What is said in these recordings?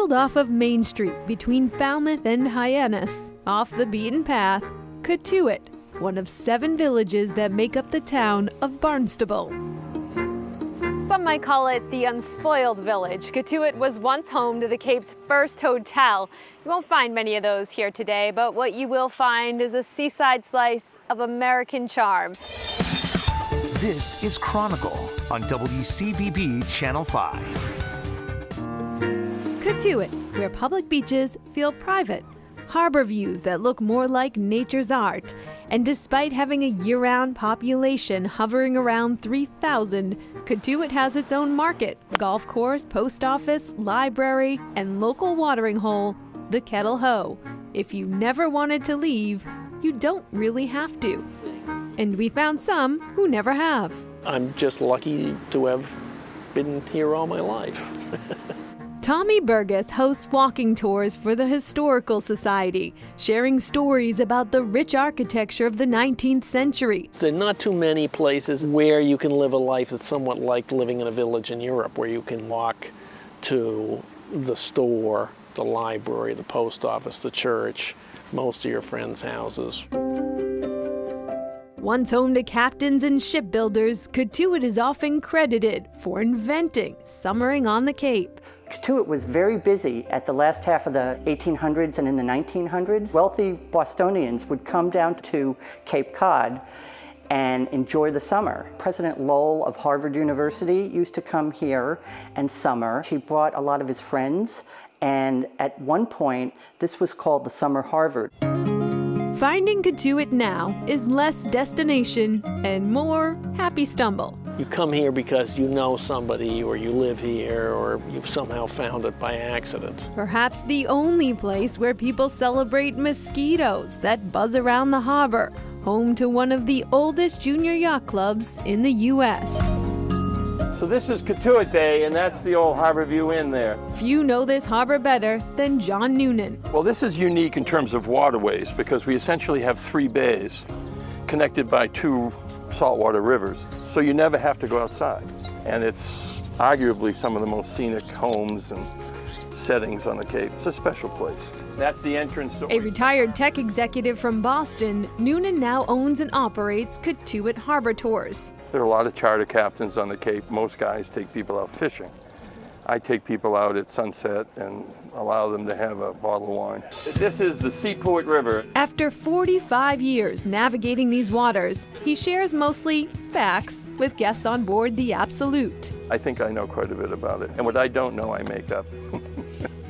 Nestled off of Main Street between Falmouth and Hyannis, off the beaten path, Cotuit, one of 7 villages that make up the town of Barnstable. Some might call it the unspoiled village. Cotuit was once home to the Cape's first hotel. You won't find many of those here today, but what you will find is a seaside slice of American charm. This is Chronicle on WCVB Channel 5. Cotuit, where public beaches feel private, harbor views that look more like nature's art, and despite having a year-round population hovering around 3,000, Cotuit has its own market, golf course, post office, library, and local watering hole, the Kettle Hoe. If you never wanted to leave, you don't really have to. And we found some who never have. I'm just lucky to have been here all my life. Tommy Burgess hosts walking tours for the Historical Society, sharing stories about the rich architecture of the 19th century. There are not too many places where you can live a life that's somewhat like living in a village in Europe, where you can walk to the store, the library, the post office, the church, most of your friends' houses. Once home to captains and shipbuilders, Cotuit is often credited for inventing summering on the Cape. Cotuit was very busy at the last half of the 1800s and in the 1900s. Wealthy Bostonians would come down to Cape Cod and enjoy the summer. President Lowell of Harvard University used to come here and summer. He brought a lot of his friends, and at one point, this was called the Summer Harvard. Finding Cotuit now is less destination and more happy stumble. You come here because you know somebody, or you live here, or you've somehow found it by accident. Perhaps the only place where people celebrate mosquitoes that buzz around the harbor, home to one of the oldest junior yacht clubs in the U.S. So this is Cotuit Bay, and that's the old Harbor View Inn there. Few know this harbor better than John Noonan. Well, this is unique in terms of waterways because we essentially have 3 bays connected by 2 saltwater rivers. So you never have to go outside. And it's arguably some of the most scenic homes and settings on the Cape. It's a special place. That's the entrance door. A retired tech executive from Boston, Noonan now owns and operates Cotuit Harbor Tours. There are a lot of charter captains on the Cape. Most guys take people out fishing. I take people out at sunset and allow them to have a bottle of wine. This is the Seaport River. After 45 years navigating these waters, he shares mostly facts with guests on board the Absolute. I think I know quite a bit about it. And what I don't know, I make up.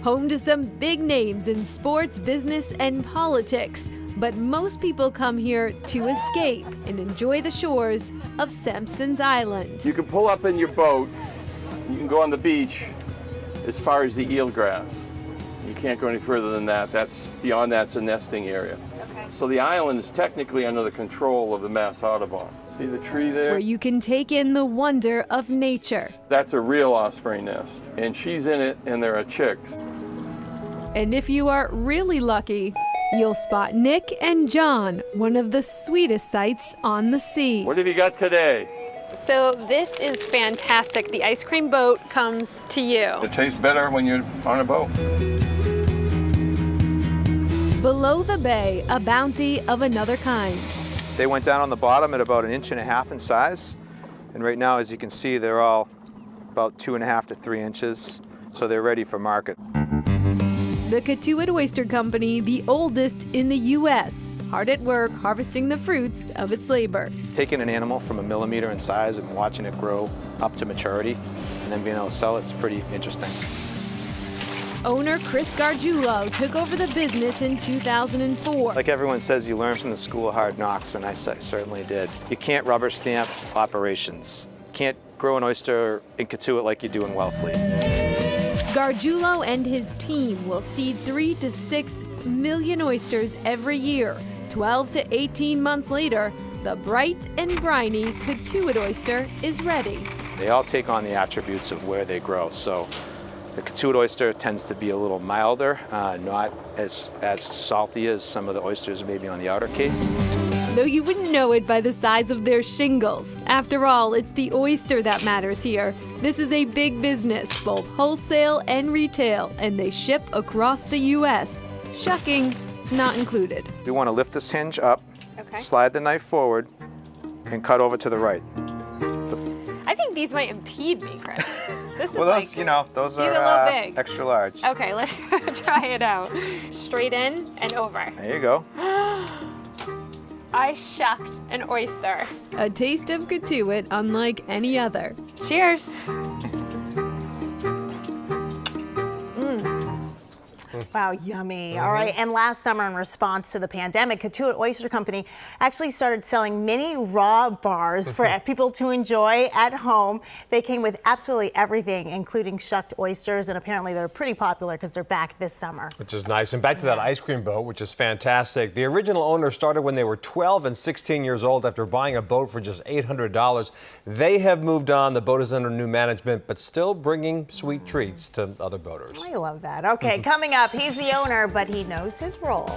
Home to some big names in sports, business, and politics. But most people come here to escape and enjoy the shores of Sampson's Island. You can pull up in your boat. You can go on the beach as far as the eelgrass. You can't go any further than that. Beyond that's a nesting area. Okay. So the island is technically under the control of the Mass Audubon. See the tree there? Where you can take in the wonder of nature. That's a real osprey nest, and she's in it, and there are chicks. And if you are really lucky, you'll spot Nick and John, one of the sweetest sights on the sea. What have you got today? So this is fantastic. The ice cream boat comes to you. It tastes better when you're on a boat. Below the bay, a bounty of another kind. They went down on the bottom at about 1.5 inches in size. And right now, as you can see, they're all about 2.5 to 3 inches. So they're ready for market. The Cotuit Oyster Company, the oldest in the U.S., hard at work harvesting the fruits of its labor. Taking an animal from 1 millimeter in size and watching it grow up to maturity and then being able to sell it's pretty interesting. Owner Chris Gargiulo took over the business in 2004. Like everyone says, you learn from the school of hard knocks, and I certainly did. You can't rubber stamp operations. You can't grow an oyster in Cotuit like you do in Wellfleet. Gargiulo and his team will seed 3 to 6 million oysters every year. 12 to 18 months later, the bright and briny Cotuit oyster is ready. They all take on the attributes of where they grow. So the Cotuit oyster tends to be a little milder, not as salty as some of the oysters maybe on the outer Cape. though you wouldn't know it by the size of their shingles. After all, it's the oyster that matters here. This is a big business, both wholesale and retail, and they ship across the U.S. Shucking not included. We want to lift this hinge up, Okay. slide the knife forward, and cut over to the right. I think these might impede me, Chris. This is Well, those, like, those these are a are little big. extra large. Okay, let's try it out. Straight in and over. There you go. I shucked an oyster. A taste of Katuitt unlike any other. Cheers. Wow, yummy. All right, and last summer, in response to the pandemic, Katuitt Oyster Company actually started selling mini raw bars for people to enjoy at home. They came with absolutely everything, including shucked oysters, and apparently they're pretty popular because they're back this summer. Which is nice. And back to that ice cream boat, which is fantastic. The original owner started when they were 12 and 16 years old after buying a boat for just $800. They have moved on. The boat is under new management, but still bringing sweet treats to other boaters. I love that. Okay, coming up, he's the owner, but he knows his role.